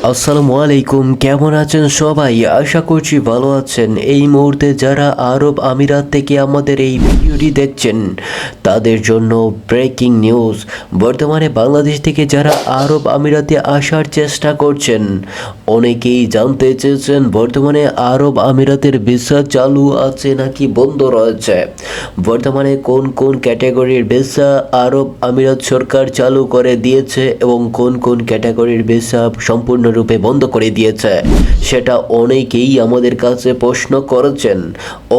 আসসালামু আলাইকুম, কেমন আছেন সবাই? আশা করছি ভালো আছেন। এই মুহূর্তে যারা আরব আমিরাত থেকে আমাদের এই ভিডিওটি দেখছেন তাদের জন্য ব্রেকিং নিউজ। বর্তমানে বাংলাদেশ থেকে যারা আরব আমিরাতে আসার চেষ্টা করছেন, অনেকেই জানতে চেয়েছেন বর্তমানে আরব আমিরাতের ভিসা চালু আছে নাকি বন্ধ রয়েছে। বর্তমানে কোন কোন ক্যাটাগরির ভিসা আরব আমিরাত সরকার চালু করে দিয়েছে এবং কোন কোন ক্যাটাগরির ভিসা সম্পূর্ণরূপে বন্ধ করে দিয়েছে, সেটা অনেকেই আমাদের কাছে প্রশ্ন করেছেন,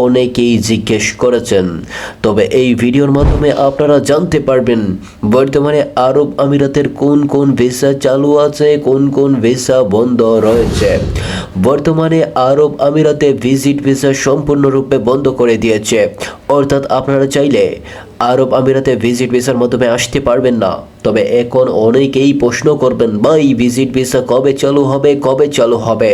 অনেকেই জিজ্ঞেস করেছেন। তবে এই ভিডিওর মাধ্যমে আপনারা জানতে পারবেন বর্তমানে আরব আমিরাতের কোন কোন ভিসা চালু আছে, কোন কোন ভিসা বন্ধ রয়েছে। বর্তমানে আরব আমিরাতে ভিজিট ভিসা সম্পূর্ণরূপে বন্ধ করে দিয়েছে, অর্থাৎ আপনারা চাইলে আরব আমিরাতে ভিজিট ভিসার মাধ্যমে আসতে পারবেন না। তবে এখন অনেকেই প্রশ্ন করবেন, ভাই ভিজিট ভিসা কবে চালু হবে, কবে চালু হবে?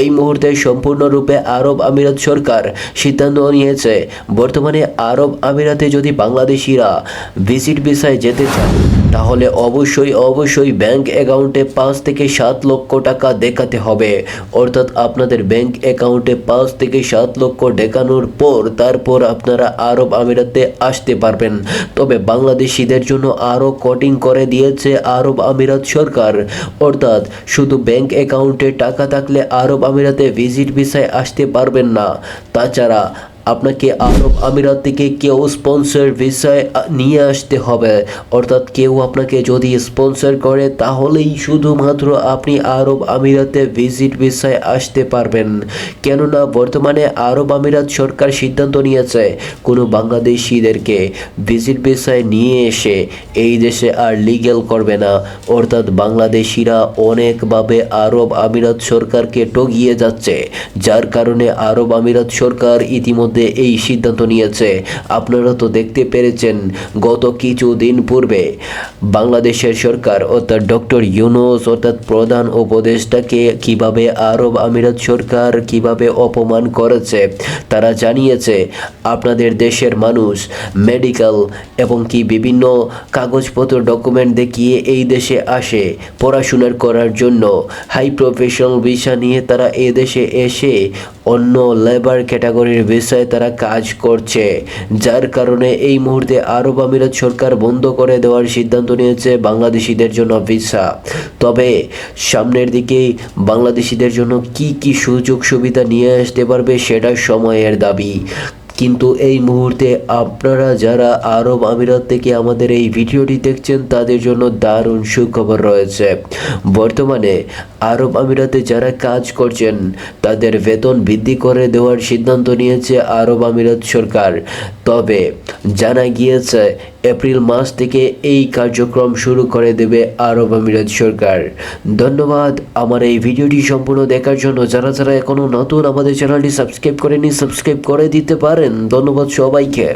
এই মুহূর্তে সম্পূর্ণরূপে আরব আমিরাত সরকার সিদ্ধান্ত নিয়েছে বর্তমানে আরব আমিরাতে যদি বাংলাদেশিরা ভিজিট ভিসায় যেতে চান তাহলে অবশ্যই ব্যাংক অ্যাকাউন্টে 5 থেকে 7 লক্ষ টাকা দেখাতে হবে। অর্থাৎ আপনাদের ব্যাংক অ্যাকাউন্টে 5 থেকে 7 লক্ষ দেখানোর পর তারপর আপনারা আরব আমিরাতে আসতে পারবেন। তবে বাংলাদেশিদের জন্য আরও কঠিন করে দিয়েছে আরব আমিরাত সরকার, অর্থাৎ শুধু ব্যাংক অ্যাকাউন্টে টাকা থাকলে আরব আমিরাতে ভিজিট ভিসায় আসতে পারবেন না। তাছাড়া আপনাকে আরব আমিরাত থেকে কেউ স্পন্সর ভিসায় নিয়ে আসতে হবে, অর্থাৎ কেউ আপনাকে যদি স্পন্সর করে তাহলেই শুধুমাত্র আপনি আরব আমিরাতে ভিজিট ভিসায় আসতে পারবেন। কেননা বর্তমানে আরব আমিরাত সরকার সিদ্ধান্ত নিয়েছে কোনো বাংলাদেশিদেরকে ভিজিট ভিসায় নিয়ে এসে এই দেশে আর লিগ্যাল করবে না। অর্থাৎ বাংলাদেশিরা অনেকভাবে আরব আমিরাত সরকারকে ঠগিয়ে যাচ্ছে, যার কারণে আরব আমিরাত সরকার ইতিমধ্যে এই সিদ্ধান্ত নিয়েছে। আপনারা তো দেখতে পেরেছেন গত কিছুদিন পূর্বে বাংলাদেশের সরকার অর্থাৎ ডক্টর ইউনূস অর্থাৎ প্রধান উপদেষ্টাকে কিভাবে আরব আমিরাত সরকার কিভাবে অপমান করেছে। তারা জানিয়েছে আপনাদের দেশের মানুষ মেডিকেল এবং কি বিভিন্ন কাগজপত্র ডকুমেন্ট দেখিয়ে এই দেশে আসে পড়াশোনার করার জন্য, হাই প্রফেশনাল ভিসা নিয়ে তারা এই দেশে এসে অন্য লেবার ক্যাটাগরির ভিসায় তারা কাজ করছে, যার কারণে এই মুহূর্তে আরব আমিরাত সরকার বন্ধ করে দেওয়ার সিদ্ধান্ত নিয়েছে বাংলাদেশিদের জন্য ভিসা। তবে সামনের দিকে বাংলাদেশিদের জন্য কি কি সুযোগ সুবিধা নিয়ে আসতে পারবে সেটা সময়ের দাবি। কিন্তু এই মুহূর্তে আপনারা যারা আরব আমিরাত থেকে আমাদের এই ভিডিওটি দেখছেন তাদের জন্য দারুণ সুখবর রয়েছে। বর্তমানে আরব আমিরাতে যারা কাজ করছেন তাদের বেতন বৃদ্ধি করে দেওয়ার সিদ্ধান্ত নিয়েছে আরব আমিরাত সরকার। তবে জানা গিয়েছে এপ্রিল মাস থেকে এই কার্যক্রম শুরু করে দেবে আরব আমিরাত সরকার। ধন্যবাদ আমার এই ভিডিওটি সম্পূর্ণ দেখার জন্য। যারা এখনও নতুন আমাদের চ্যানেলটি সাবস্ক্রাইব করেনি সাবস্ক্রাইব করে দিতে পারেন। ধন্যবাদ সবাইকে।